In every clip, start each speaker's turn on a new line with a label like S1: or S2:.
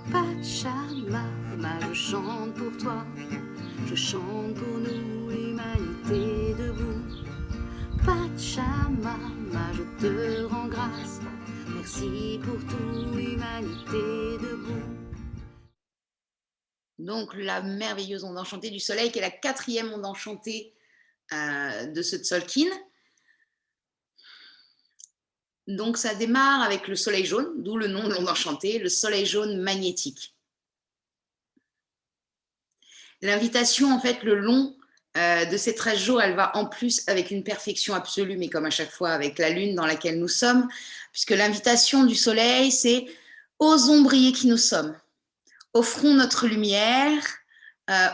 S1: Pachamama, je chante pour toi, je chante pour nous, l'humanité debout. Pachamama, je te rends grâce, merci pour tout, humanité debout. Donc la merveilleuse onde enchantée du soleil, qui est la 4e onde enchantée de ce Tzolk'in. Donc ça démarre avec le soleil jaune, d'où le nom de l'onde enchantée, le soleil jaune magnétique. L'invitation, en fait, le long de ces 13 jours, elle va en plus avec une perfection absolue, mais comme à chaque fois avec la lune dans laquelle nous sommes, puisque l'invitation du soleil, c'est osons briller qui nous sommes, offrons notre lumière,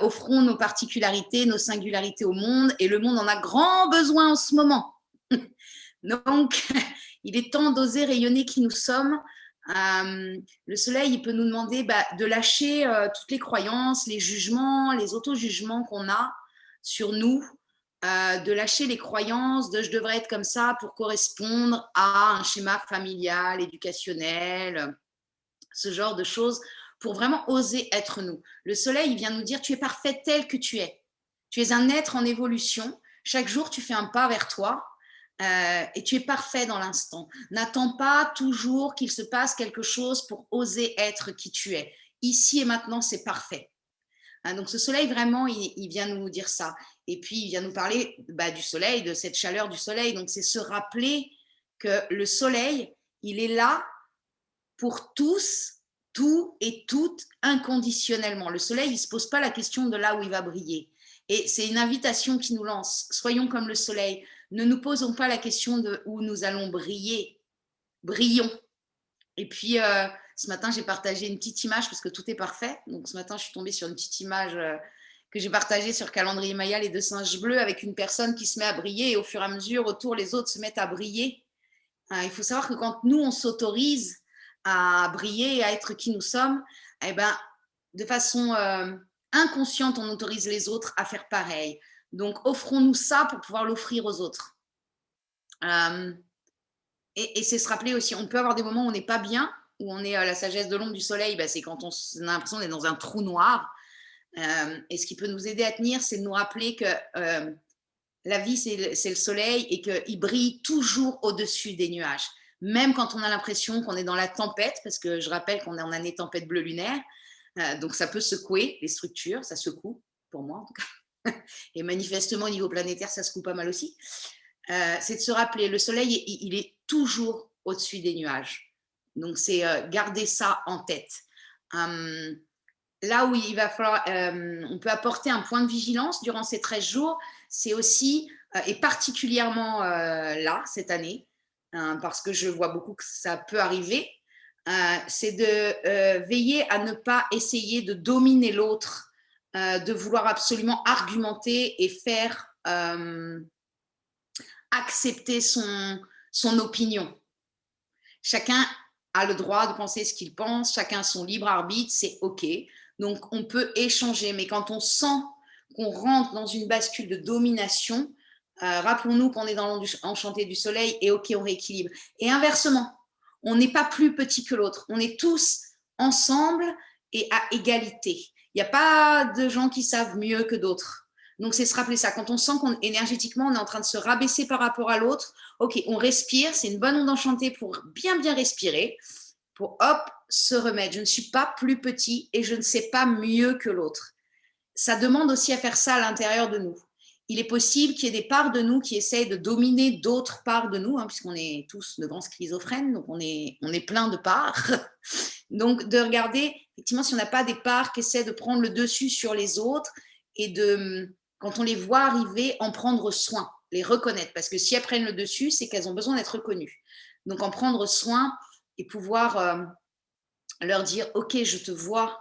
S1: offrons nos particularités, nos singularités au monde, et le monde en a grand besoin en ce moment. Donc, il est temps d'oser rayonner qui nous sommes. Le soleil, il peut nous demander de lâcher toutes les croyances, les jugements, les auto-jugements qu'on a sur nous, de lâcher les croyances de je devrais être comme ça pour correspondre à un schéma familial, éducationnel, ce genre de choses, pour vraiment oser être nous. Le soleil, il vient nous dire tu es parfait tel que tu es. Tu es un être en évolution. Chaque jour, tu fais un pas vers toi. Et tu es parfait dans l'instant. N'attends pas toujours qu'il se passe quelque chose pour oser être qui tu es. Ici et maintenant, c'est parfait. Donc ce soleil, vraiment, il vient nous dire ça. Et puis, il vient nous parler du soleil, de cette chaleur du soleil. Donc c'est se rappeler que le soleil, il est là pour tous, tout et toutes, inconditionnellement. Le soleil, il ne se pose pas la question de là où il va briller. Et c'est une invitation qui nous lance. Soyons comme le soleil. Ne nous posons pas la question de où nous allons briller. Brillons. Et puis, ce matin, j'ai partagé une petite image parce que tout est parfait. Donc, ce matin, je suis tombée sur une petite image que j'ai partagée sur Calendrier Maya, les 2 singes bleus, avec une personne qui se met à briller. Et au fur et à mesure, autour, les autres se mettent à briller. Il faut savoir que quand nous, on s'autorise à briller et à être qui nous sommes, eh ben, de façon inconsciente, on autorise les autres à faire pareil. Donc, offrons-nous ça pour pouvoir l'offrir aux autres. Et c'est se rappeler aussi, on peut avoir des moments où on n'est pas bien, où on est à la sagesse de l'ombre du soleil, c'est quand on a l'impression d'être dans un trou noir. Et ce qui peut nous aider à tenir, c'est de nous rappeler que la vie, c'est le soleil et qu'il brille toujours au-dessus des nuages. Même quand on a l'impression qu'on est dans la tempête, parce que je rappelle qu'on est en année tempête bleue lunaire, donc ça peut secouer les structures, ça secoue, pour moi en tout cas. Et manifestement, au niveau planétaire, ça secoue pas mal aussi. C'est de se rappeler, le soleil, il est toujours au-dessus des nuages. Donc c'est garder ça en tête. Là où il va falloir, on peut apporter un point de vigilance durant ces 13 jours, c'est aussi, et particulièrement là, cette année, parce que je vois beaucoup que ça peut arriver, c'est de veiller à ne pas essayer de dominer l'autre, de vouloir absolument argumenter et faire accepter son opinion. Chacun a le droit de penser ce qu'il pense, chacun a son libre arbitre, c'est OK. Donc, on peut échanger, mais quand on sent qu'on rentre dans une bascule de domination, rappelons-nous qu'on est dans l'onde enchantée du soleil et OK, on rééquilibre. Et inversement, on n'est pas plus petit que l'autre, on est tous ensemble et à égalité. Il n'y a pas de gens qui savent mieux que d'autres. Donc, c'est se rappeler ça. Quand on sent qu'énergétiquement, on est en train de se rabaisser par rapport à l'autre, OK, on respire, c'est une bonne onde enchantée pour bien, bien respirer, pour hop, se remettre. Je ne suis pas plus petit et je ne sais pas mieux que l'autre. Ça demande aussi à faire ça à l'intérieur de nous. Il est possible qu'il y ait des parts de nous qui essayent de dominer d'autres parts de nous, puisqu'on est tous de grands schizophrènes, donc on est plein de parts. Donc, de regarder, effectivement, si on n'a pas des parts qui essaient de prendre le dessus sur les autres et de, quand on les voit arriver, en prendre soin, les reconnaître. Parce que si elles prennent le dessus, c'est qu'elles ont besoin d'être reconnues. Donc, en prendre soin et pouvoir leur dire, OK, je te vois.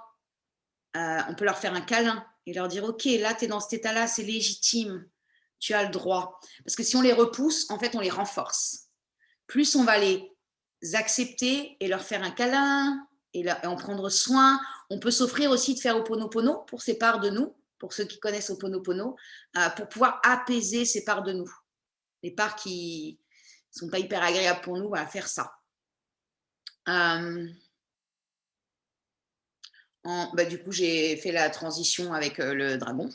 S1: On peut leur faire un câlin et leur dire, OK, là, tu es dans cet état-là, c'est légitime. Tu as le droit. Parce que si on les repousse, en fait, on les renforce. Plus on va les accepter et leur faire un câlin et en prendre soin. On peut s'offrir aussi de faire Ho'oponopono pour ces parts de nous, pour ceux qui connaissent Ho'oponopono, pour pouvoir apaiser ces parts de nous. Les parts qui ne sont pas hyper agréables pour nous, faire ça. Du coup, j'ai fait la transition avec le dragon.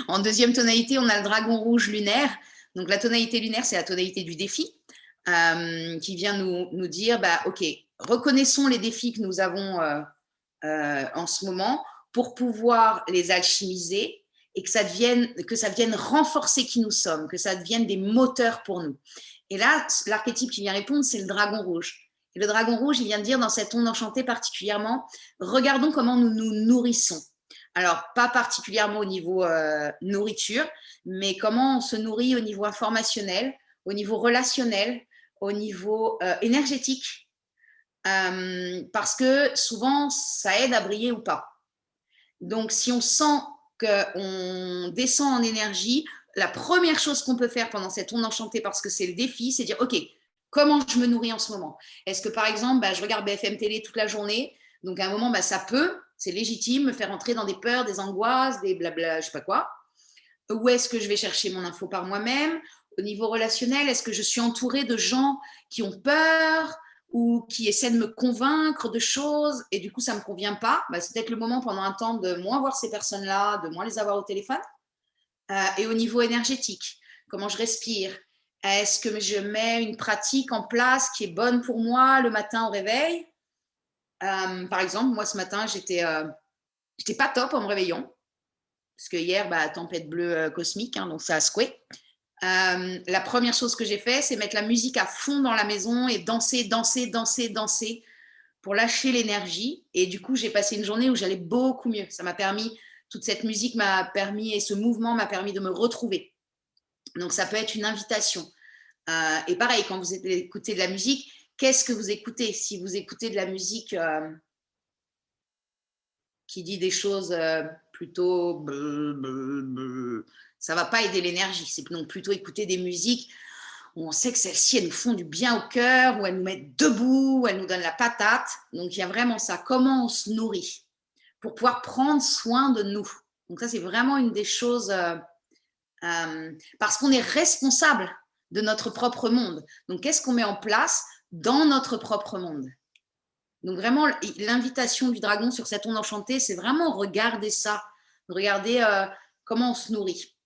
S1: En deuxième tonalité, on a le dragon rouge lunaire. Donc, la tonalité lunaire, c'est la tonalité du défi, qui vient nous dire, OK, reconnaissons les défis que nous avons en ce moment pour pouvoir les alchimiser et que ça vienne renforcer qui nous sommes, que ça devienne des moteurs pour nous. Et là, l'archétype qui vient répondre, c'est le dragon rouge. Et le dragon rouge, il vient de dire dans cette onde enchantée particulièrement, regardons comment nous nous nourrissons. Alors, pas particulièrement au niveau nourriture, mais comment on se nourrit au niveau informationnel, au niveau relationnel, au niveau énergétique, parce que souvent, ça aide à briller ou pas. Donc, si on sent qu'on descend en énergie, la première chose qu'on peut faire pendant cette onde enchantée, parce que c'est le défi, c'est dire, OK, comment je me nourris en ce moment? Est-ce que, par exemple, je regarde BFM Télé toute la journée, donc à un moment, ça peut, c'est légitime, me faire entrer dans des peurs, des angoisses, des blabla, je sais pas quoi. Ou est-ce que je vais chercher mon info par moi-même? Au niveau relationnel, est-ce que je suis entourée de gens qui ont peur ou qui essaient de me convaincre de choses et du coup, ça ne me convient pas? C'est peut-être le moment pendant un temps de moins voir ces personnes-là, de moins les avoir au téléphone. Et au niveau énergétique, comment je respire? Est-ce que je mets une pratique en place qui est bonne pour moi le matin au réveil? Par exemple, moi ce matin, j'étais pas top en me réveillant. Parce que hier, tempête bleue cosmique, donc ça a secoué. La première chose que j'ai fait, c'est mettre la musique à fond dans la maison et danser, danser, danser, danser pour lâcher l'énergie. Et du coup, j'ai passé une journée où j'allais beaucoup mieux. Ça m'a permis, toute cette musique m'a permis et ce mouvement m'a permis de me retrouver. Donc, ça peut être une invitation. Et pareil, quand vous écoutez de la musique, qu'est-ce que vous écoutez? Si vous écoutez de la musique qui dit des choses plutôt ça va pas aider l'énergie. C'est donc plutôt écouter des musiques où on sait que celles-ci, elles nous font du bien au cœur, où elles nous mettent debout, où elles nous donnent la patate. Donc, il y a vraiment ça. Comment on se nourrit pour pouvoir prendre soin de nous. Donc, ça, c'est vraiment une des choses parce qu'on est responsable de notre propre monde. Donc, qu'est-ce qu'on met en place dans notre propre monde? Donc vraiment, l'invitation du dragon sur cette onde enchantée, c'est vraiment regarder ça, regarder comment on se nourrit.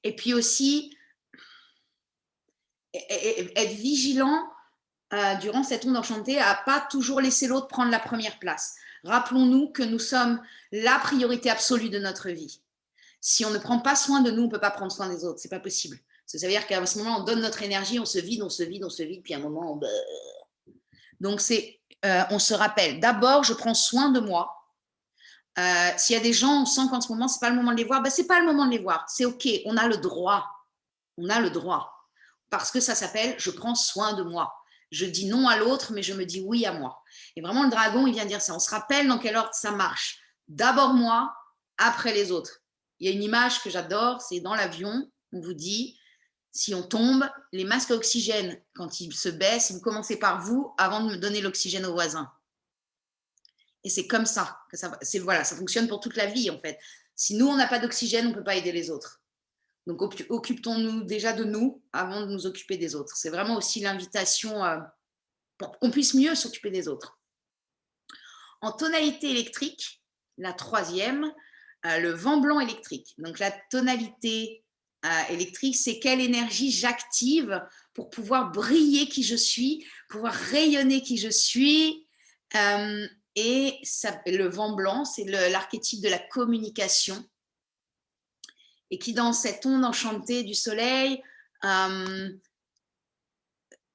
S1: Et puis aussi, être vigilant durant cette onde enchantée à pas toujours laisser l'autre prendre la première place. Rappelons-nous que nous sommes la priorité absolue de notre vie. Si on ne prend pas soin de nous, on ne peut pas prendre soin des autres. C'est pas possible. Parce que ça veut dire qu'à ce moment, on donne notre énergie, on se vide, on se vide, on se vide, puis à un moment, donc, on se rappelle, d'abord, je prends soin de moi. S'il y a des gens, on sent qu'en ce moment, ce n'est pas le moment de les voir, ce n'est pas le moment de les voir. C'est OK, on a le droit. On a le droit. Parce que ça s'appelle, je prends soin de moi. Je dis non à l'autre, mais je me dis oui à moi. Et vraiment, le dragon, il vient dire ça. On se rappelle dans quel ordre ça marche. D'abord moi, après les autres. Il y a une image que j'adore, c'est dans l'avion, on vous dit, si on tombe, les masques à oxygène, quand ils se baissent, vous commencez par vous avant de me donner l'oxygène au voisin. Et c'est comme ça que voilà, ça fonctionne pour toute la vie en fait. Si nous, on n'a pas d'oxygène, on ne peut pas aider les autres. Donc, occupons-nous déjà de nous avant de nous occuper des autres. C'est vraiment aussi l'invitation pour qu'on puisse mieux s'occuper des autres. En tonalité électrique, la troisième, le vent blanc électrique. Donc, la tonalité électrique, c'est quelle énergie j'active pour pouvoir briller qui je suis, pouvoir rayonner qui je suis. Et le vent blanc, c'est l'archétype de la communication. Et qui, dans cette onde enchantée du soleil,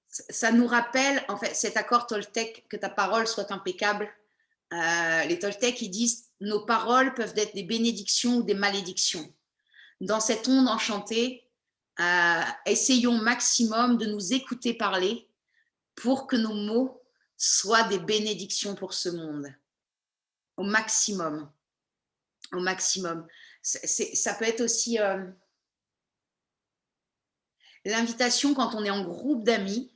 S1: ça nous rappelle, en fait, cet accord Toltec, que ta parole soit impeccable. Les Toltecs, ils disent, nos paroles peuvent être des bénédictions ou des malédictions. Dans cette onde enchantée, essayons au maximum de nous écouter parler pour que nos mots soient des bénédictions pour ce monde. Au maximum. Au maximum. Ça peut être aussi l'invitation quand on est en groupe d'amis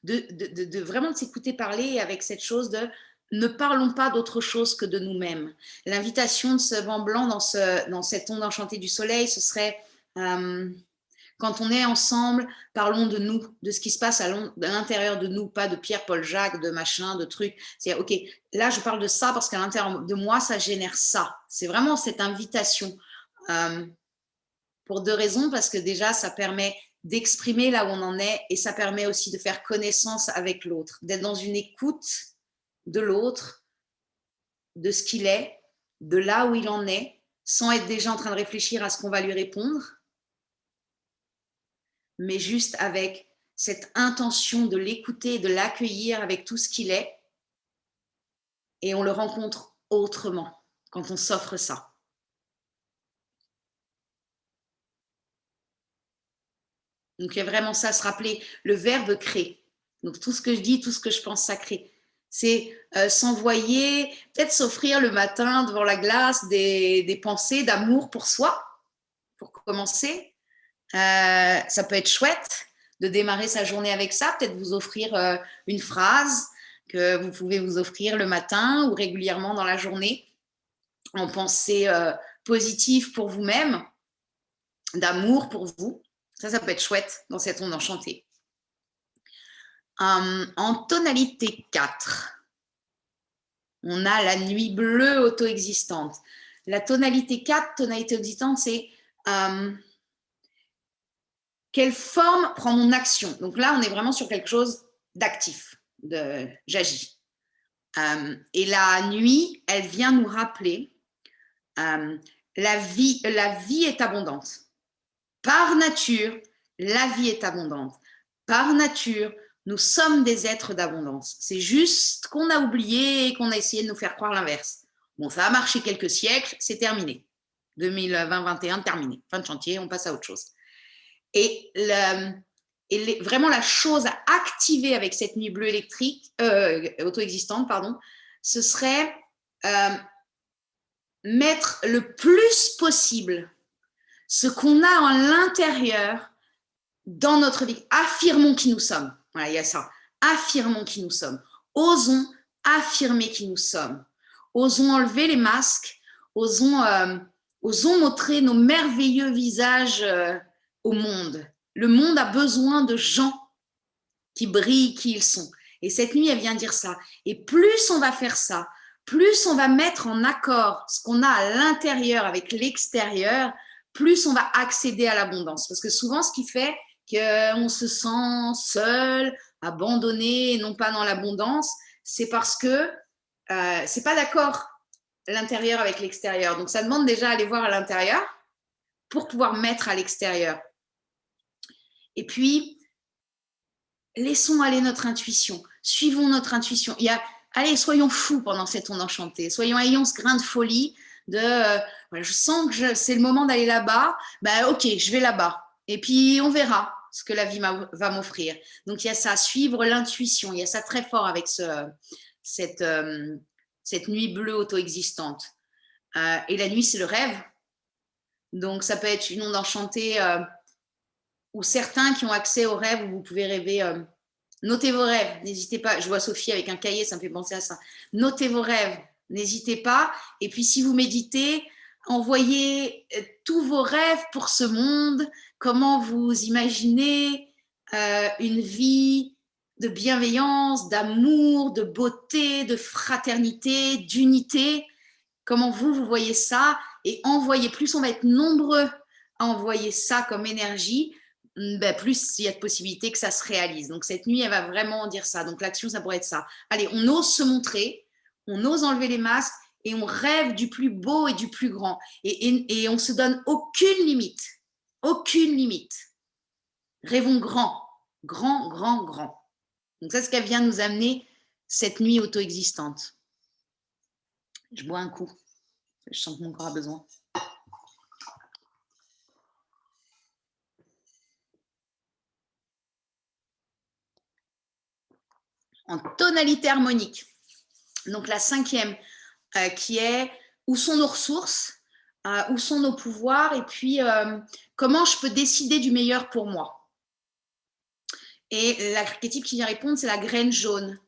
S1: de vraiment de s'écouter parler avec cette chose de ne parlons pas d'autre chose que de nous-mêmes. L'invitation de ce vent blanc dans cette onde enchantée du soleil, ce serait Quand on est ensemble, parlons de nous, de ce qui se passe à l'intérieur de nous, pas de Pierre, Paul, Jacques, de machin, de trucs. C'est OK, là, je parle de ça parce qu'à l'intérieur de moi, ça génère ça. C'est vraiment cette invitation. Pour deux raisons, parce que déjà, ça permet d'exprimer là où on en est et ça permet aussi de faire connaissance avec l'autre, d'être dans une écoute de l'autre, de ce qu'il est, de là où il en est, sans être déjà en train de réfléchir à ce qu'on va lui répondre, mais juste avec cette intention de l'écouter, de l'accueillir avec tout ce qu'il est, et on le rencontre autrement quand on s'offre ça. Donc, il y a vraiment ça, se rappeler le verbe créer. Donc, tout ce que je dis, tout ce que je pense, ça crée. C'est s'envoyer, peut-être s'offrir le matin devant la glace des pensées d'amour pour soi, pour commencer. Ça peut être chouette de démarrer sa journée avec ça, peut-être vous offrir une phrase que vous pouvez vous offrir le matin ou régulièrement dans la journée en pensée positive pour vous-même, d'amour pour vous. Ça peut être chouette dans cette onde enchantée. En tonalité 4, on a la nuit bleue auto-existante. La tonalité 4, tonalité existante, c'est quelle forme prend mon action? Donc là, on est vraiment sur quelque chose d'actif, de j'agis. Et la nuit, elle vient nous rappeler la vie est abondante. Par nature, la vie est abondante. Par nature, nous sommes des êtres d'abondance. C'est juste qu'on a oublié et qu'on a essayé de nous faire croire l'inverse. Bon, ça a marché quelques siècles, c'est terminé. 2020-21, terminé. Fin de chantier, on passe à autre chose. Et vraiment la chose à activer avec cette nuit bleue électrique, auto-existante, pardon, ce serait mettre le plus possible ce qu'on a en l'intérieur dans notre vie. Affirmons qui nous sommes. Voilà, il y a ça. Affirmons qui nous sommes. Osons affirmer qui nous sommes. Osons enlever les masques. Osons montrer nos merveilleux visages au monde. Le monde a besoin de gens qui brillent qui ils sont. Et cette nuit, elle vient dire ça. Et plus on va faire ça, plus on va mettre en accord ce qu'on a à l'intérieur avec l'extérieur, plus on va accéder à l'abondance. Parce que souvent, ce qui fait qu'on se sent seul, abandonné, et non pas dans l'abondance, c'est parce que c'est pas d'accord l'intérieur avec l'extérieur. Donc, ça demande déjà d'aller voir à l'intérieur pour pouvoir mettre à l'extérieur. Et puis, laissons aller notre intuition, suivons notre intuition. Allez, soyons fous pendant cette onde enchantée, ayons ce grain de folie de voilà, je sens que c'est le moment d'aller là-bas, ok, je vais là-bas. Et puis, on verra ce que la vie va m'offrir. Donc, il y a ça, suivre l'intuition, il y a ça très fort avec cette nuit bleue auto-existante. Et la nuit, c'est le rêve. Donc, ça peut être une onde enchantée ou certains qui ont accès aux rêves où vous pouvez rêver. Notez vos rêves, n'hésitez pas. Je vois Sophie avec un cahier, ça me fait penser à ça. Notez vos rêves, n'hésitez pas. Et puis, si vous méditez, envoyez tous vos rêves pour ce monde. Comment vous imaginez une vie de bienveillance, d'amour, de beauté, de fraternité, d'unité. Comment vous voyez ça? Et envoyez, plus on va être nombreux à envoyer ça comme énergie, plus il y a de possibilités que ça se réalise. Donc cette nuit, elle va vraiment dire ça. Donc l'action, ça pourrait être ça. Allez, on ose se montrer, on ose enlever les masques et on rêve du plus beau et du plus grand. Et on se donne aucune limite. Aucune limite. Rêvons grand, grand, grand, grand. Donc ça, c'est ce qu'elle vient nous amener cette nuit auto-existante. Je bois un coup. Je sens que mon corps a besoin. En tonalité harmonique. Donc la 5e, qui est où sont nos ressources, où sont nos pouvoirs, et puis comment je peux décider du meilleur pour moi. Et l'archétype qui vient répondre, c'est la graine jaune.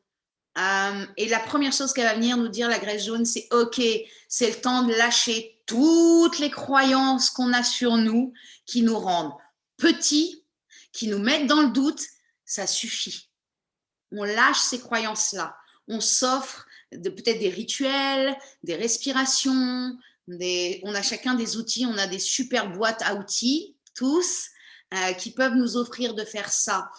S1: Et la première chose qu'elle va venir nous dire, la graine jaune, c'est OK, c'est le temps de lâcher toutes les croyances qu'on a sur nous qui nous rendent petits qui nous mettent dans le doute, ça suffit. On lâche ces croyances-là. On s'offre peut-être des rituels, des respirations, on a chacun des outils, on a des super boîtes à outils, tous, qui peuvent nous offrir de faire ça.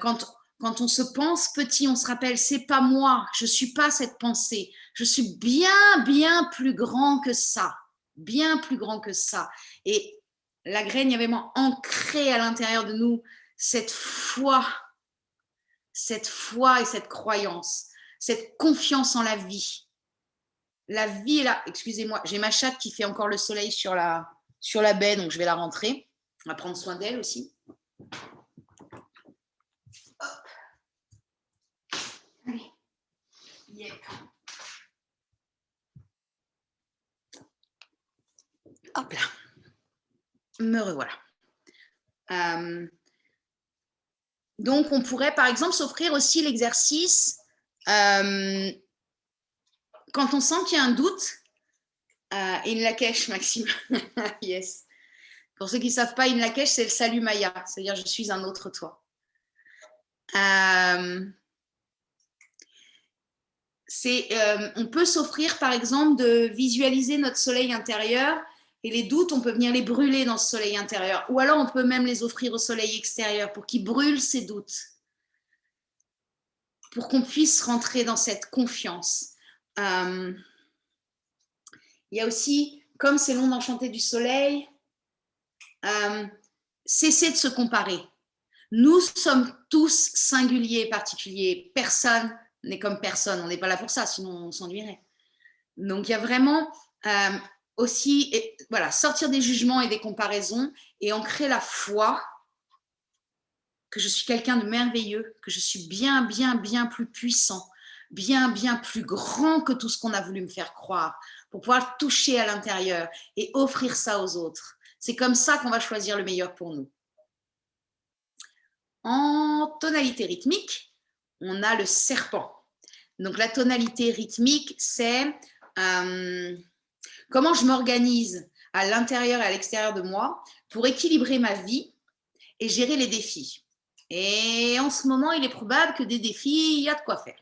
S1: Quand on se pense petit, on se rappelle, c'est pas moi, je suis pas cette pensée, je suis bien, bien plus grand que ça, bien plus grand que ça. Et la graine est vraiment ancrée à l'intérieur de nous, cette foi et cette croyance, cette confiance en la vie. La vie est là. Excusez-moi, j'ai ma chatte qui fait encore le soleil sur la baie, donc je vais la rentrer. On va prendre soin d'elle aussi. Hop. Allez. Yep. Hop là. Me revoilà. Donc, on pourrait, par exemple, s'offrir aussi l'exercice quand on sent qu'il y a un doute. In Lakesh, Maxime. Yes. Pour ceux qui ne savent pas, In Lakesh, c'est le salut Maya, c'est-à-dire je suis un autre toi. On peut s'offrir, par exemple, de visualiser notre soleil intérieur et les doutes, on peut venir les brûler dans ce soleil intérieur. Ou alors, on peut même les offrir au soleil extérieur pour qu'il brûle ces doutes, pour qu'on puisse rentrer dans cette confiance. Il y a aussi, comme c'est l'onde enchantée du soleil, cesser de se comparer. Nous sommes tous singuliers, particuliers. Personne n'est comme personne. On n'est pas là pour ça, sinon on s'ennuierait. Donc, il y a vraiment aussi, voilà, sortir des jugements et des comparaisons et ancrer la foi que je suis quelqu'un de merveilleux, que je suis bien, bien, bien plus puissant, bien, bien plus grand que tout ce qu'on a voulu me faire croire, pour pouvoir toucher à l'intérieur et offrir ça aux autres. C'est comme ça qu'on va choisir le meilleur pour nous. En tonalité rythmique, on a le serpent. Donc, la tonalité rythmique, c'est comment je m'organise à l'intérieur et à l'extérieur de moi pour équilibrer ma vie et gérer les défis. Et en ce moment, il est probable que des défis, il y a de quoi faire.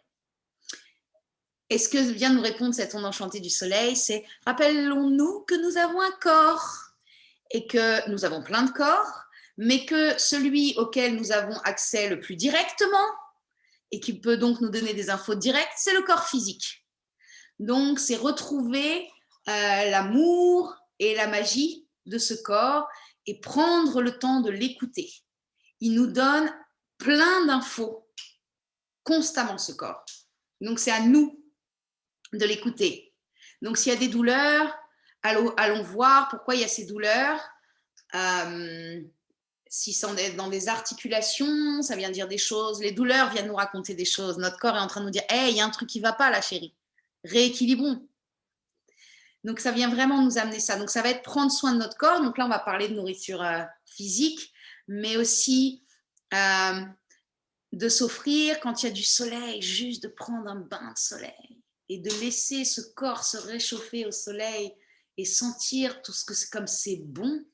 S1: Et ce que vient de nous répondre cette onde enchantée du soleil, c'est rappelons-nous que nous avons un corps et que nous avons plein de corps, mais que celui auquel nous avons accès le plus directement et qui peut donc nous donner des infos directes, c'est le corps physique. Donc, c'est retrouver l'amour et la magie de ce corps et prendre le temps de l'écouter. Il nous donne plein d'infos constamment, ce corps. Donc, c'est à nous de l'écouter. Donc, s'il y a des douleurs, allons voir pourquoi il y a ces douleurs. Si c'est dans des articulations, ça vient dire des choses. Les douleurs viennent nous raconter des choses. Notre corps est en train de nous dire « Hey, il y a un truc qui ne va pas là, chérie. Rééquilibrons. » Donc, ça vient vraiment nous amener ça. Donc, ça va être prendre soin de notre corps. Donc là, on va parler de nourriture physique, mais aussi de s'offrir, quand il y a du soleil, juste de prendre un bain de soleil et de laisser ce corps se réchauffer au soleil et sentir tout ce que c'est comme c'est bon.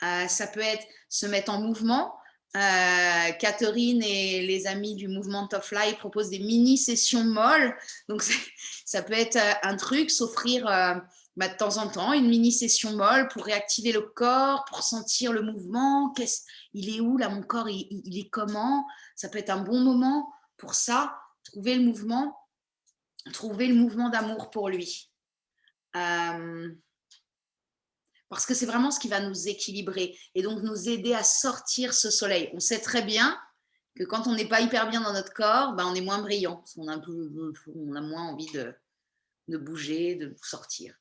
S1: Ça peut être se mettre en mouvement. Catherine et les amis du mouvement Tough Life proposent des mini-sessions molles. Donc, ça peut être un truc, s'offrir de temps en temps une mini-session molle pour réactiver le corps, pour sentir le mouvement. Il est où là, mon corps, il est comment? Ça peut être un bon moment pour ça, trouver le mouvement d'amour pour lui. Parce que c'est vraiment ce qui va nous équilibrer et donc nous aider à sortir ce soleil. On sait très bien que quand on n'est pas hyper bien dans notre corps, on est moins brillant, parce qu'on a moins envie de bouger, de sortir.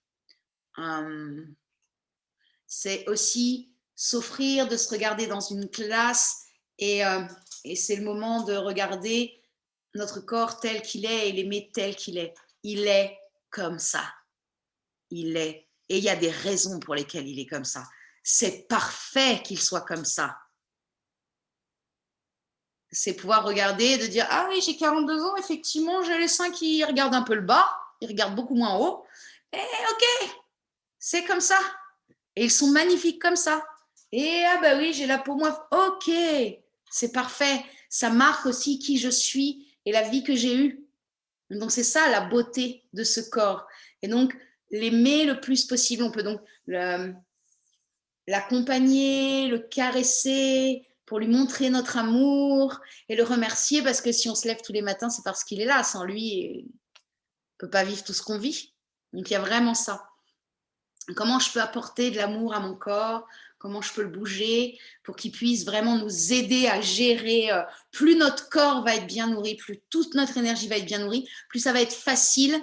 S1: C'est aussi s'offrir de se regarder dans une classe et c'est le moment de regarder notre corps tel qu'il est et l'aimer tel qu'il est. Il est comme ça. Il est. Et il y a des raisons pour lesquelles il est comme ça. C'est parfait qu'il soit comme ça. C'est pouvoir regarder et de dire « Ah oui, j'ai 42 ans, effectivement, j'ai les seins qui regardent un peu le bas, ils regardent beaucoup moins haut. Et ok, c'est comme ça. Et ils sont magnifiques comme ça. Et ah bah oui, j'ai la peau moins... Ok, c'est parfait. Ça marque aussi qui je suis et la vie que j'ai eue. Donc c'est ça la beauté de ce corps. Et donc l'aimer le plus possible. On peut donc l'accompagner, le caresser pour lui montrer notre amour et le remercier parce que si on se lève tous les matins, c'est parce qu'il est là. Sans lui, on ne peut pas vivre tout ce qu'on vit. Donc il y a vraiment ça. Comment je peux apporter de l'amour à mon corps, comment je peux le bouger pour qu'il puisse vraiment nous aider à gérer. Plus notre corps va être bien nourri, plus toute notre énergie va être bien nourrie, plus ça va être facile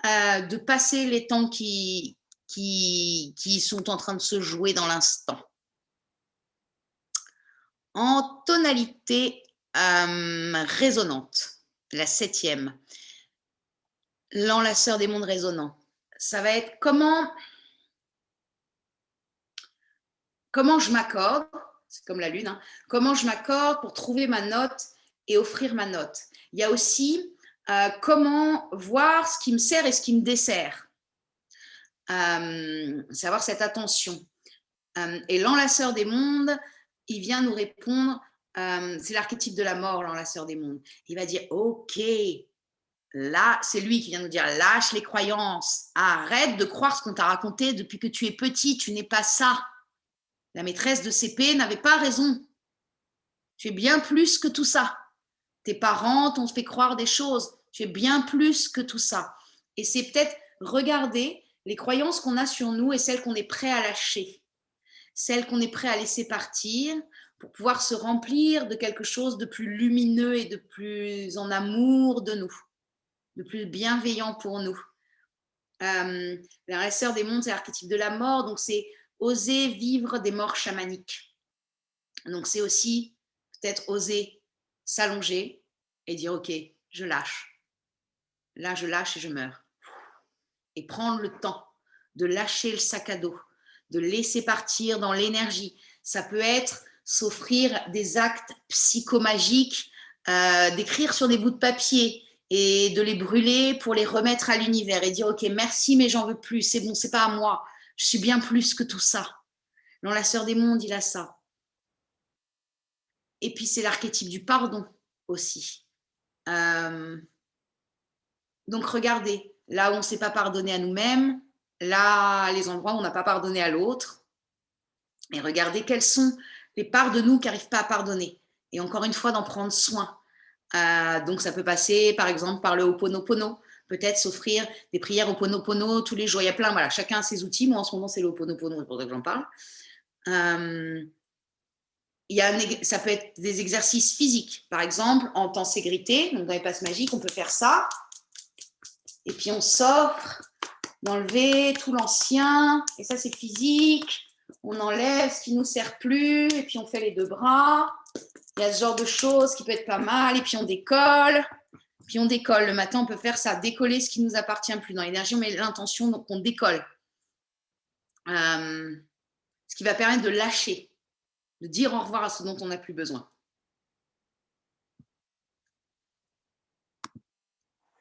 S1: de passer les temps qui sont en train de se jouer dans l'instant. En tonalité résonante, la 7e, l'enlaceur des mondes résonnants. Ça va être comment je m'accorde, c'est comme la lune, hein, comment je m'accorde pour trouver ma note et offrir ma note. Il y a aussi comment voir ce qui me sert et ce qui me dessert. C'est avoir cette attention. Et l'enlaceur des mondes, il vient nous répondre, c'est l'archétype de la mort, l'enlaceur des mondes. Il va dire, ok, là, c'est lui qui vient nous dire, lâche les croyances, arrête de croire ce qu'on t'a raconté depuis que tu es petit, tu n'es pas ça. La maîtresse de CP n'avait pas raison. Tu es bien plus que tout ça. Tes parents t'ont fait croire des choses. Tu es bien plus que tout ça. Et c'est peut-être regarder les croyances qu'on a sur nous et celles qu'on est prêt à lâcher, celles qu'on est prêt à laisser partir pour pouvoir se remplir de quelque chose de plus lumineux et de plus en amour de nous, de plus bienveillant pour nous. La sœur des mondes, c'est l'archétype de la mort, donc c'est oser vivre des morts chamaniques. Donc c'est aussi peut-être oser s'allonger et dire ok, je lâche. Là, je lâche et je meurs. Et prendre le temps de lâcher le sac à dos, de laisser partir dans l'énergie. Ça peut être s'offrir des actes psychomagiques, d'écrire sur des bouts de papier et de les brûler pour les remettre à l'univers et dire ok, merci, mais j'en veux plus, c'est bon, c'est pas à moi, je suis bien plus que tout ça. L'enlaceur des mondes, il a ça. Et puis c'est l'archétype du pardon aussi. Donc regardez, là où on ne s'est pas pardonné à nous-mêmes, là les endroits où on n'a pas pardonné à l'autre, et regardez quelles sont les parts de nous qui n'arrivent pas à pardonner. Et encore une fois, d'en prendre soin. Donc ça peut passer par exemple par le Ho'oponopono, peut-être s'offrir des prières Ho'oponopono tous les jours. Il y a plein, voilà, chacun a ses outils. Moi en ce moment c'est le Ho'oponopono, c'est pour ça que j'en parle. Ça peut être des exercices physiques. Par exemple, en tenségrité, donc dans les passes magiques, on peut faire ça. Et puis on s'offre d'enlever tout l'ancien. Et ça, c'est physique. On enlève ce qui ne nous sert plus. Et puis on fait les deux bras. Il y a ce genre de choses qui peut être pas mal. Et puis on décolle. Puis on décolle. Le matin, on peut faire ça. Décoller ce qui ne nous appartient plus. Dans l'énergie, on met l'intention, donc on décolle. Ce qui va permettre de lâcher, de dire au revoir à ce dont on n'a plus besoin.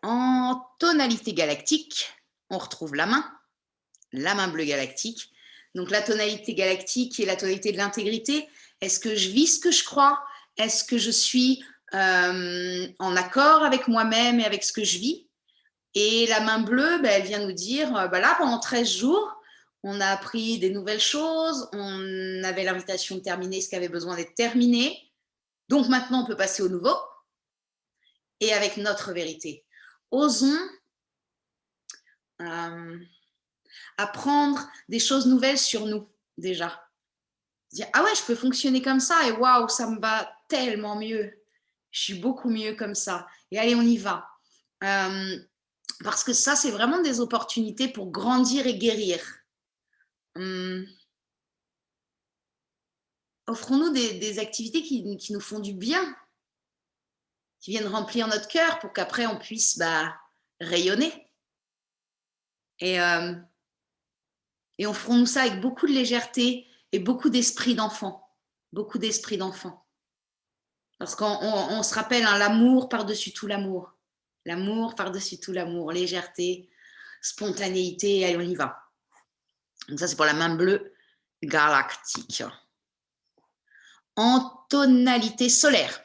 S1: En tonalité galactique, on retrouve la main bleue galactique. Donc la tonalité galactique est la tonalité de l'intégrité. Est-ce que je vis ce que je crois? Est-ce que je suis en accord avec moi-même et avec ce que je vis? Et la main bleue, elle vient nous dire, là, pendant 13 jours, on a appris des nouvelles choses, on avait l'invitation de terminer ce qui avait besoin d'être terminé. Donc maintenant, on peut passer au nouveau et avec notre vérité. Osons apprendre des choses nouvelles sur nous, déjà. Dire, ah ouais, je peux fonctionner comme ça et waouh, ça me va tellement mieux. Je suis beaucoup mieux comme ça. Et allez, on y va. Parce que ça, c'est vraiment des opportunités pour grandir et guérir. Offrons-nous des activités qui nous font du bien, qui viennent remplir notre cœur pour qu'après, on puisse rayonner. Et offrons-nous ça avec beaucoup de légèreté et beaucoup d'esprit d'enfant. Beaucoup d'esprit d'enfant. Parce qu'on se rappelle, l'amour par-dessus tout l'amour. L'amour par-dessus tout l'amour. Légèreté, spontanéité, allez, on y va. Donc ça, c'est pour la main bleue galactique. en tonalité solaire,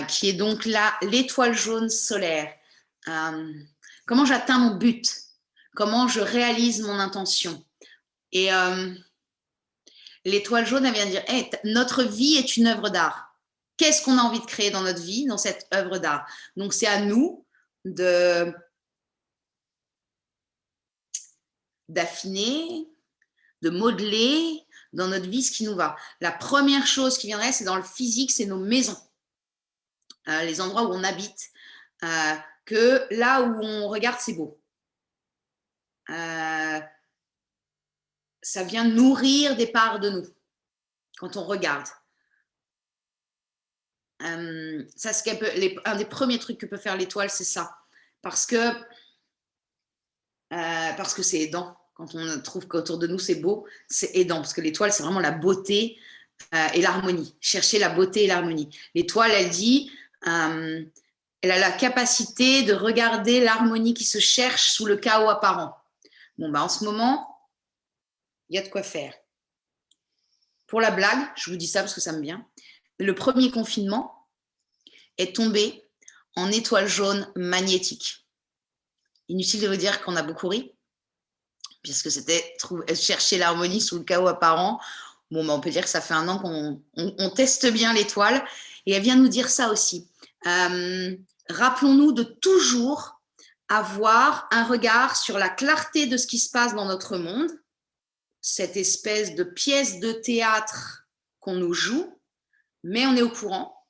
S1: qui est donc là l'étoile jaune solaire. Comment j'atteins mon but? Comment je réalise mon intention? Et l'étoile jaune, elle vient dire hey, notre vie est une œuvre d'art. Qu'est-ce qu'on a envie de créer dans notre vie, dans cette œuvre d'art? Donc, c'est à nous d'affiner, de modeler dans notre vie ce qui nous va. La première chose qui viendrait, c'est dans le physique, c'est nos maisons, les endroits où on habite, que là où on regarde, c'est beau. Ça vient nourrir des parts de nous quand on regarde. Ça, un des premiers trucs que peut faire l'étoile, c'est ça. Parce que c'est aidant. Quand on trouve qu'autour de nous, c'est beau, c'est aidant. Parce que l'étoile, c'est vraiment la beauté et l'harmonie. Chercher la beauté et l'harmonie. L'étoile, elle dit, elle a la capacité de regarder l'harmonie qui se cherche sous le chaos apparent. Bon, en ce moment, il y a de quoi faire. Pour la blague, je vous dis ça parce que ça me vient. Le premier confinement est tombé en étoile jaune magnétique. Inutile de vous dire qu'on a beaucoup ri, puisque c'était chercher l'harmonie sous le chaos apparent. Bon, on peut dire que ça fait un an qu'on teste bien l'étoile, et elle vient nous dire ça aussi. Rappelons-nous de toujours avoir un regard sur la clarté de ce qui se passe dans notre monde, cette espèce de pièce de théâtre qu'on nous joue, mais on est au courant.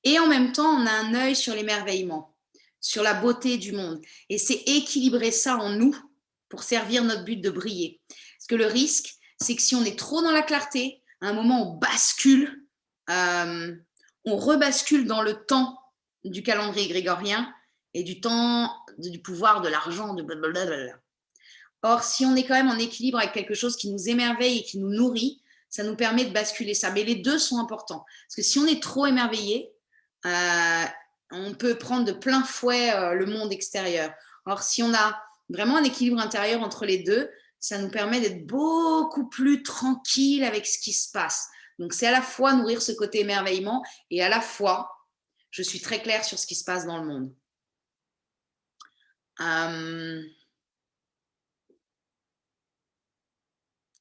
S1: Et en même temps, on a un œil sur l'émerveillement, sur la beauté du monde. Et c'est équilibrer ça en nous pour servir notre but de briller. Parce que le risque, c'est que si on est trop dans la clarté, à un moment, on bascule, on rebascule dans le temps du calendrier grégorien et du temps du pouvoir de l'argent, de blablabla. Or, si on est quand même en équilibre avec quelque chose qui nous émerveille et qui nous nourrit, ça nous permet de basculer ça. Mais les deux sont importants. Parce que si on est trop émerveillé, on peut prendre de plein fouet le monde extérieur. Or, si on a vraiment un équilibre intérieur entre les deux, ça nous permet d'être beaucoup plus tranquille avec ce qui se passe. Donc, c'est à la fois nourrir ce côté émerveillement et à la fois, je suis très claire sur ce qui se passe dans le monde.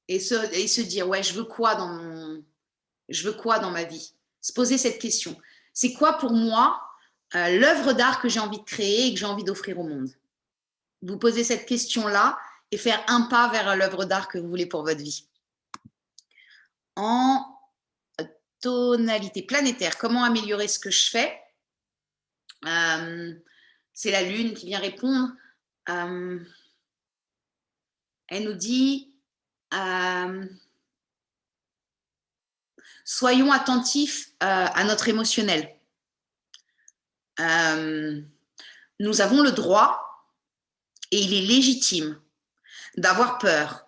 S1: Et se dire, ouais, je veux quoi dans ma vie? Se poser cette question. C'est quoi pour moi l'œuvre d'art que j'ai envie de créer et que j'ai envie d'offrir au monde? Vous posez cette question-là et faire un pas vers l'œuvre d'art que vous voulez pour votre vie. En tonalité planétaire, comment améliorer ce que je fais? C'est la Lune qui vient répondre. Elle nous dit soyons attentifs à notre émotionnel. Nous avons le droit, et il est légitime, d'avoir peur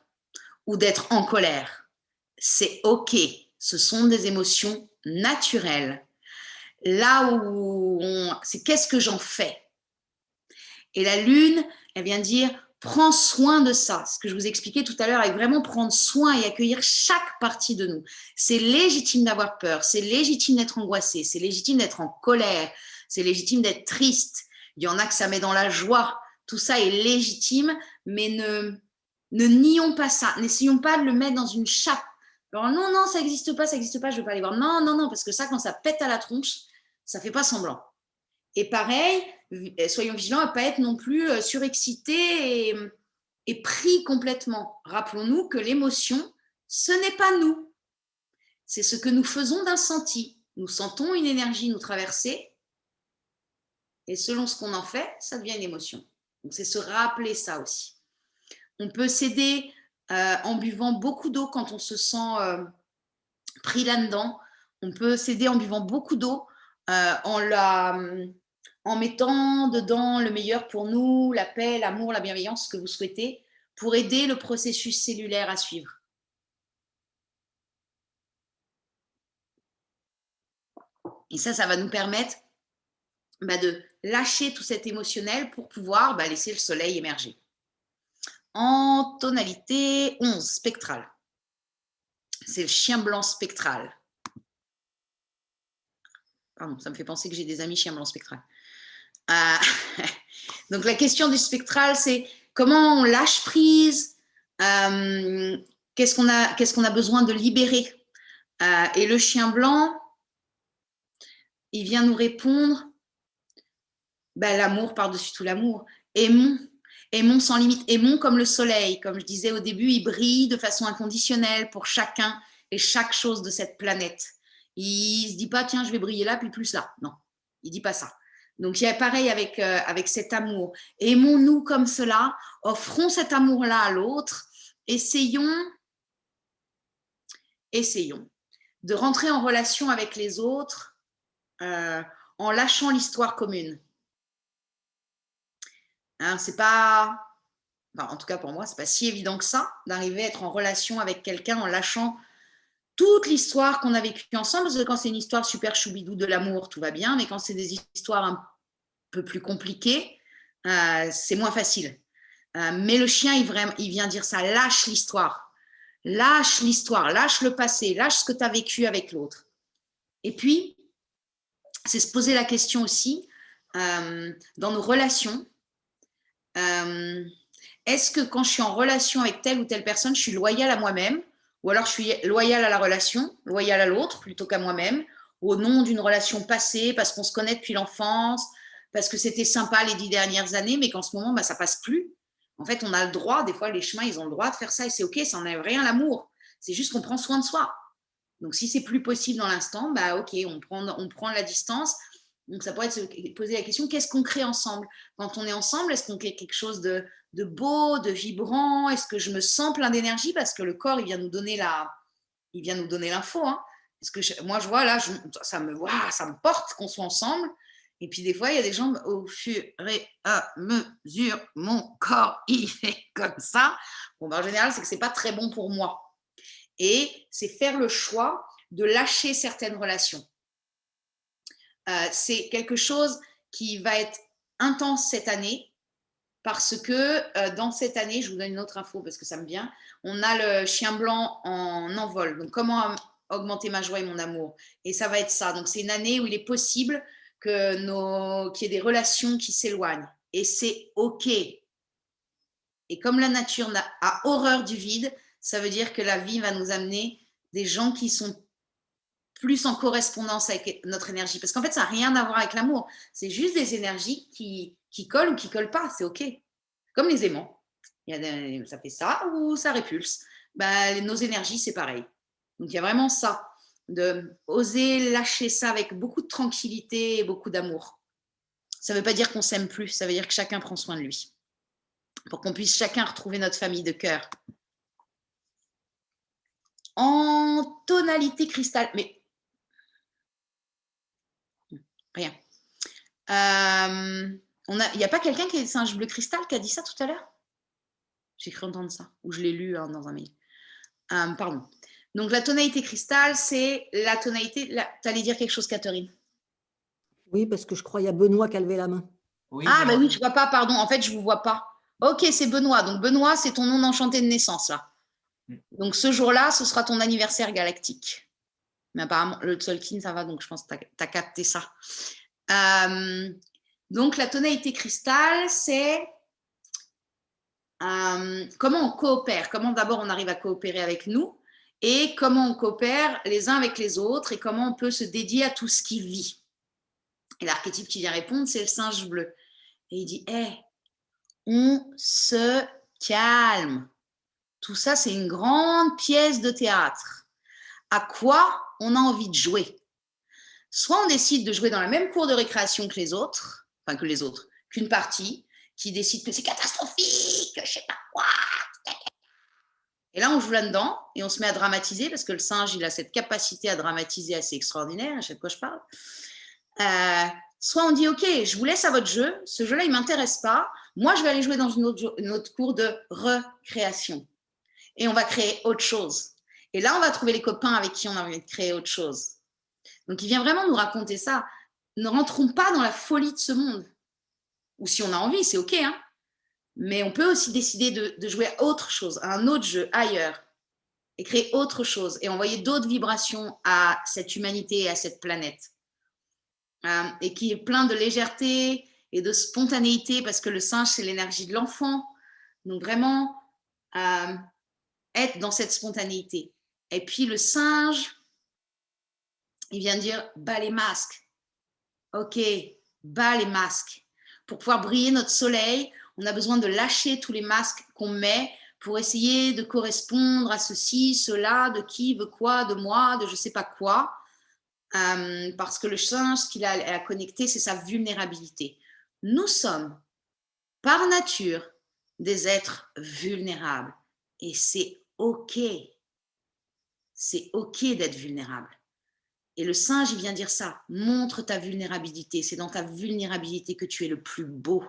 S1: ou d'être en colère. C'est OK. Ce sont des émotions naturelles. Là où c'est qu'est-ce que j'en fais? Et la Lune, elle vient dire prends soin de ça. Ce que je vous expliquais tout à l'heure, avec vraiment prendre soin et accueillir chaque partie de nous. C'est légitime d'avoir peur, c'est légitime d'être angoissé, c'est légitime d'être en colère, c'est légitime d'être triste. Il y en a que ça met dans la joie. Tout ça est légitime, mais ne nions pas ça. N'essayons pas de le mettre dans une chape. Alors non, ça n'existe pas, je ne veux pas aller voir. Non, parce que ça, quand ça pète à la tronche, ça ne fait pas semblant. Et pareil, soyons vigilants à ne pas être non plus surexcités et pris complètement. Rappelons-nous que l'émotion, ce n'est pas nous. C'est ce que nous faisons d'un senti. Nous sentons une énergie nous traverser et selon ce qu'on en fait, ça devient une émotion. Donc, c'est se rappeler ça aussi. On peut s'aider en buvant beaucoup d'eau quand on se sent pris là-dedans. On peut s'aider en buvant beaucoup d'eau, en mettant dedans le meilleur pour nous, la paix, l'amour, la bienveillance, ce que vous souhaitez, pour aider le processus cellulaire à suivre. Et ça va nous permettre de lâcher tout cet émotionnel pour pouvoir laisser le soleil émerger. En tonalité 11, spectrale. C'est le chien blanc spectral. Pardon, ça me fait penser que j'ai des amis chiens blancs spectral. Donc, la question du spectral, c'est comment on lâche prise, qu'est-ce qu'on a besoin de libérer. Et le chien blanc, il vient nous répondre, l'amour par-dessus tout l'amour. Aimons sans limite, aimons comme le soleil. Comme je disais au début, il brille de façon inconditionnelle pour chacun et chaque chose de cette planète. Il ne se dit pas, tiens, je vais briller là, puis plus là. Non, il ne dit pas ça. Donc, il y a pareil avec cet amour. Aimons-nous comme cela, offrons cet amour-là à l'autre, essayons de rentrer en relation avec les autres en lâchant l'histoire commune. Hein, c'est pas, en tout cas pour moi, c'est pas si évident que ça d'arriver à être en relation avec quelqu'un en lâchant toute l'histoire qu'on a vécue ensemble, parce que quand c'est une histoire super choubidou de l'amour, tout va bien, mais quand c'est des histoires un peu plus compliquées, c'est moins facile. Mais le chien, il vient dire ça, lâche l'histoire, lâche le passé, lâche ce que tu as vécu avec l'autre. Et puis, c'est se poser la question aussi, dans nos relations, est-ce que quand je suis en relation avec telle ou telle personne, je suis loyale à moi-même, ou alors je suis loyale à la relation, loyale à l'autre plutôt qu'à moi-même, au nom d'une relation passée, parce qu'on se connaît depuis l'enfance, parce que c'était sympa les 10 dernières années, mais qu'en ce moment, ça passe plus. En fait, on a le droit, des fois, les chemins, ils ont le droit de faire ça, et c'est OK, ça n'enlève rien l'amour. C'est juste qu'on prend soin de soi. Donc, si c'est plus possible dans l'instant, OK, on prend la distance. Donc, ça pourrait être se poser la question, qu'est-ce qu'on crée ensemble? Quand on est ensemble, est-ce qu'on crée quelque chose de beau, de vibrant? Est-ce que je me sens plein d'énergie? Parce que le corps, il vient nous donner l'info. Hein. Parce que moi, je vois là, ça me porte qu'on soit ensemble. Et puis, des fois, il y a des gens, au fur et à mesure, mon corps, il est comme ça. Bon, en général, c'est que ce n'est pas très bon pour moi. Et c'est faire le choix de lâcher certaines relations. C'est quelque chose qui va être intense cette année parce que dans cette année, je vous donne une autre info parce que ça me vient, on a le chien blanc en envol. Donc, comment augmenter ma joie et mon amour? Et ça va être ça. Donc, c'est une année où il est possible qu'il y ait des relations qui s'éloignent. Et c'est OK. Et comme la nature a horreur du vide, ça veut dire que la vie va nous amener des gens qui sont plus en correspondance avec notre énergie. Parce qu'en fait, ça n'a rien à voir avec l'amour. C'est juste des énergies qui collent ou qui ne collent pas. C'est OK. Comme les aimants. Ça fait ça ou ça répulse. Nos énergies, c'est pareil. Donc, il y a vraiment ça. De oser lâcher ça avec beaucoup de tranquillité et beaucoup d'amour. Ça ne veut pas dire qu'on s'aime plus. Ça veut dire que chacun prend soin de lui. Pour qu'on puisse chacun retrouver notre famille de cœur. En tonalité cristal. Mais rien. Il n'y a pas quelqu'un qui est singe bleu cristal qui a dit ça tout à l'heure? J'ai cru entendre ça, ou je l'ai lu dans un mail. Pardon. Donc, la tonalité cristal, c'est la tonalité... Tu allais dire quelque chose, Catherine?
S2: Oui, parce que je crois qu'il y a Benoît qui a levé la main.
S1: Oui, oui, je ne vois pas, pardon. En fait, je ne vous vois pas. Ok, c'est Benoît. Donc, Benoît, c'est ton nom enchanté de naissance, là. Donc, ce jour-là, ce sera ton anniversaire galactique. Mais apparemment, le Tzolk'in, ça va, donc je pense que tu as capté ça. Donc, la tonalité cristal, c'est comment on coopère, comment d'abord on arrive à coopérer avec nous et comment on coopère les uns avec les autres et comment on peut se dédier à tout ce qui vit. Et l'archétype qui vient répondre, c'est le singe bleu. Et il dit, on se calme. Tout ça, c'est une grande pièce de théâtre. À quoi on a envie de jouer? Soit on décide de jouer dans la même cour de récréation que les autres, qu'une partie, qui décide que c'est catastrophique, que je sais pas quoi. Et là, on joue là-dedans et on se met à dramatiser parce que le singe, il a cette capacité à dramatiser assez extraordinaire, à chaque fois que je parle. Soit on dit, OK, je vous laisse à votre jeu, ce jeu-là, il ne m'intéresse pas. Moi, je vais aller jouer dans une autre cour de recréation. Et on va créer autre chose. Et là, on va trouver les copains avec qui on a envie de créer autre chose. Donc, il vient vraiment nous raconter ça. Ne rentrons pas dans la folie de ce monde. Ou si on a envie, c'est OK. Hein, mais on peut aussi décider de jouer à autre chose, à un autre jeu, ailleurs. Et créer autre chose. Et envoyer d'autres vibrations à cette humanité et à cette planète. et qui est plein de légèreté et de spontanéité, parce que le singe, c'est l'énergie de l'enfant. Donc vraiment, être dans cette spontanéité. Et puis le singe, il vient dire, bas les masques. Ok, bas les masques. Pour pouvoir briller notre soleil, on a besoin de lâcher tous les masques qu'on met pour essayer de correspondre à ceci, cela, de qui veut quoi, de moi, de je sais pas quoi. Parce que le singe, ce qu'il a à connecter, c'est sa vulnérabilité. Nous sommes, par nature, des êtres vulnérables. Et c'est OK. C'est OK d'être vulnérable. Et le singe, il vient dire ça. Montre ta vulnérabilité. C'est dans ta vulnérabilité que tu es le plus beau.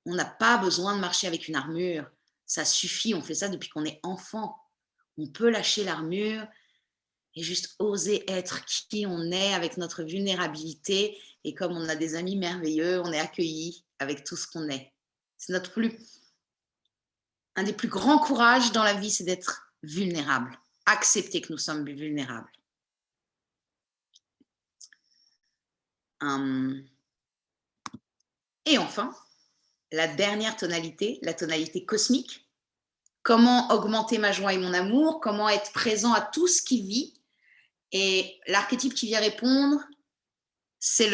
S1: On n'a pas besoin de marcher avec une armure. Ça suffit. On fait ça depuis qu'on est enfant. On peut lâcher l'armure et juste oser être qui on est avec notre vulnérabilité. Et comme on a des amis merveilleux, on est accueillis avec tout ce qu'on est. C'est un des plus grands courages dans la vie, c'est d'être vulnérable. Accepter que nous sommes vulnérables. Et enfin, la dernière tonalité, la tonalité cosmique. Comment augmenter ma joie et mon amour, comment être présent à tout ce qui vit. Et l'archétype qui vient répondre, c'est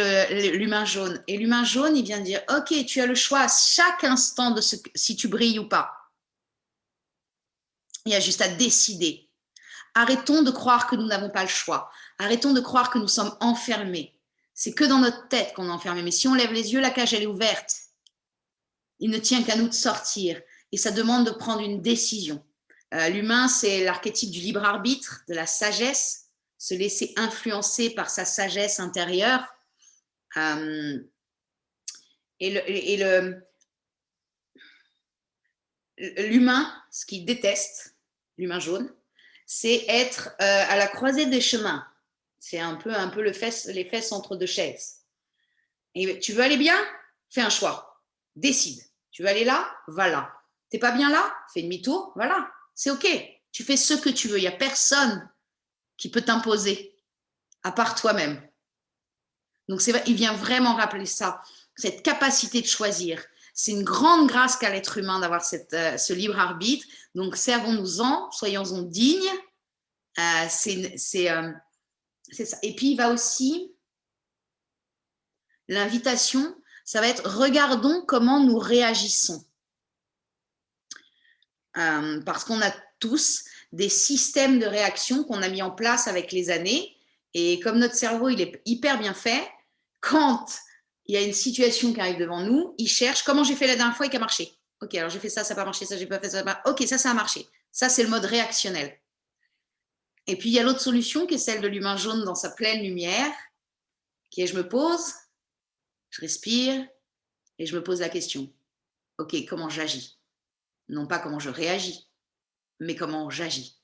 S1: l'humain jaune. Et l'humain jaune, il vient dire, ok, tu as le choix à chaque instant de si tu brilles ou pas. Il y a juste à décider. Arrêtons de croire que nous n'avons pas le choix. Arrêtons de croire que nous sommes enfermés. C'est que dans notre tête qu'on est enfermé. Mais si on lève les yeux, la cage, elle est ouverte. Il ne tient qu'à nous de sortir. Et ça demande de prendre une décision. L'humain, c'est l'archétype du libre arbitre, de la sagesse, se laisser influencer par sa sagesse intérieure. L'humain, ce qu'il déteste, l'humain jaune, c'est être à la croisée des chemins. C'est un peu les fesses entre deux chaises. Et tu veux aller bien? Fais un choix. Décide. Tu veux aller là? Va là. T'es pas bien là? Fais demi-tour. Voilà. C'est OK. Tu fais ce que tu veux. Il n'y a personne qui peut t'imposer, à part toi-même. Donc, il vient vraiment rappeler ça, cette capacité de choisir. C'est une grande grâce qu'a l'être humain d'avoir ce libre arbitre. Donc, servons-nous-en, soyons-en dignes. C'est ça. Et puis, il va aussi, l'invitation, ça va être regardons comment nous réagissons. Parce qu'on a tous des systèmes de réaction qu'on a mis en place avec les années. Et comme notre cerveau, il est hyper bien fait, quand il y a une situation qui arrive devant nous, il cherche comment j'ai fait la dernière fois et qui a marché. Ok, alors j'ai fait ça, ça n'a pas marché, ça j'ai pas fait ça. Ok, ça a marché. Ça, c'est le mode réactionnel. Et puis, il y a l'autre solution qui est celle de l'humain jaune dans sa pleine lumière, qui est je me pose, je respire et je me pose la question. Ok, comment j'agis? Non pas comment je réagis, mais comment j'agis.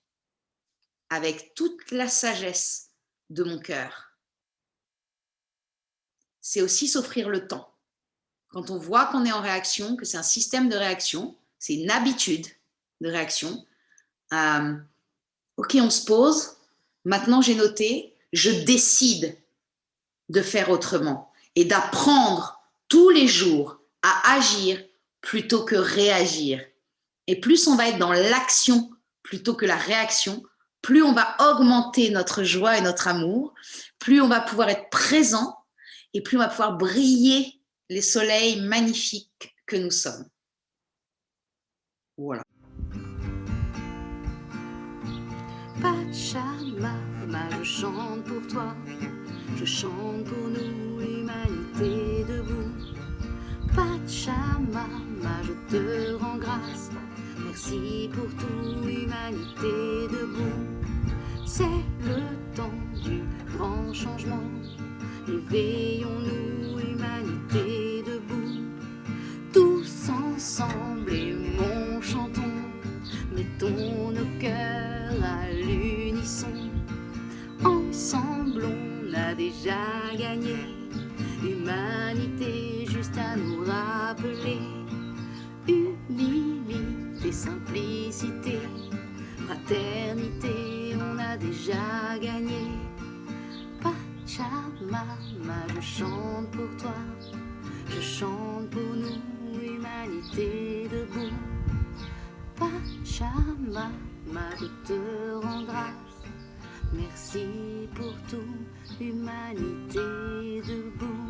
S1: Avec toute la sagesse de mon cœur. C'est aussi s'offrir le temps. Quand on voit qu'on est en réaction, que c'est un système de réaction, c'est une habitude de réaction. Ok, on se pose. Maintenant, j'ai noté, je décide de faire autrement et d'apprendre tous les jours à agir plutôt que réagir. Et plus on va être dans l'action plutôt que la réaction, plus on va augmenter notre joie et notre amour, plus on va pouvoir être présent et plus on va pouvoir briller les soleils magnifiques que nous sommes. Voilà.
S3: Pachamama, je chante pour toi, je chante pour nous, l'humanité debout. Pachamama, je te rends grâce, merci pour tout, humanité debout. C'est le temps du grand changement, éveillons-nous, humanité debout. Tous ensemble, aimons, chantons, mettons nos cœurs à l'unisson. Ensemble, on a déjà gagné, humanité juste à nous rappeler. Humilité, simplicité, fraternité, on a déjà gagné. Pachamama, je chante pour toi, je chante pour nous, humanité debout. Pachamama, je te rends grâce, merci pour tout, humanité debout.